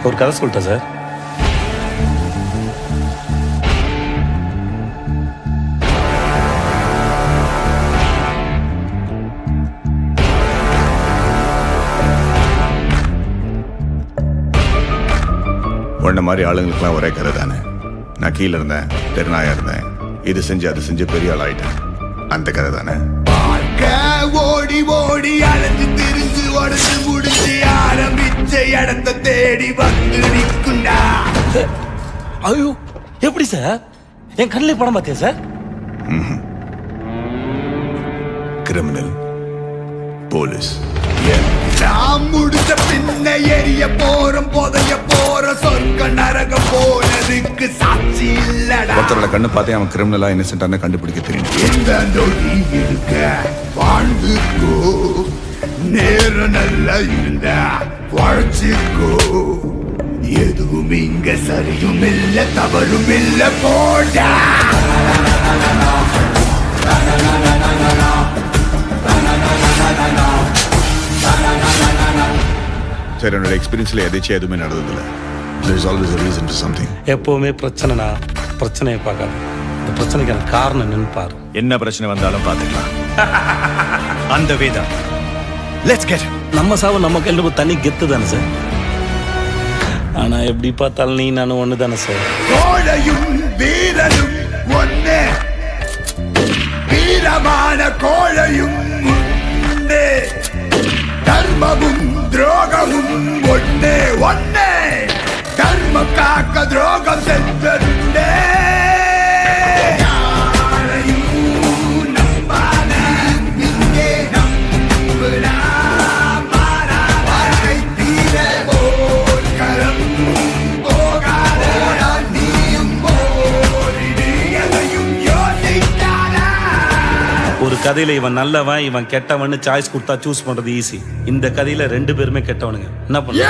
ஒரு கதை சொல்லிட்டேன் சார். உன்ன மாதிரி ஆளுங்களுக்குலாம் ஒரே கதை தானே. நான் கீழே இருந்தேன், தெருநாயா இருந்தேன், இது செஞ்சு அது செஞ்சு பெரிய ஆள் ஆயிட்டேன். அந்த கதை தானே. ஓடி ஓடி அலைஞ்சு திரிஞ்சு உடச்சு முடிச்சு ஆரம்பிச்ச இடத்தை தேடி வந்து நிற்குண்டா. ஐயோ, எப்படி சார்? என் கண்ணிலே படம் பார்த்தியா சார்? Criminal, police. நான் முடிச்ச பின்ன எரிய போறோம், புதைய போற சொர்க்க நரகம் போனதுக்கு சாட்சி இல்லடா. ஒருத்தரோட கண்ணு பார்த்தே அவன் கிரிமினலா இன்னசென்ட்டான கண்டுபிடிக்க தெரியும். இந்த நொடி இருக்க வாழ்ந்துக்கோ, நேரம் நல்லா இருந்தா வாழ்ச்சிக்கோ. எதுவும் இங்க சரியும் இல்ல தவறும் இல்ல போடா. சரி, என்னோட எக்ஸ்பீரியன்ஸ்ல எதாச்சும் எதுவுமே நடந்ததில்லை. There is always a reason for something. எப்பவுமே பிரச்சனைனா பிரச்சனையை பார்க்காது, இந்த பிரச்சனைக்கான காரணம் என்னன்னு பாரு. என்ன பிரச்சனை வந்தாலும் பார்த்துக்கலாம். அந்த வேதா, லெட்ஸ் கெட். நம்ம சாவு நம்ம கையில் தண்ணி கெத்து தானே சார். ஆனா எப்படி பார்த்தாலும் நீ நானும் ஒண்ணு தானே சார். கோழையும் வீரனும் ஒண்ணே, வீரமான கோழையும் ஒண்ணே, தர்மமும் துரோகமும் ஒண்ணே ஒண்ணே, தர்மம் காக்க துரோகம் சென்றே. ஒரு கதையில இவன் நல்லவன் இவன் கெட்டவன் சாய்ஸ் கொடுத்தா சூஸ் பண்றது ஈஸி. இந்த கதையில ரெண்டு பேருமே கெட்டவனுங்க. என்ன பண்ண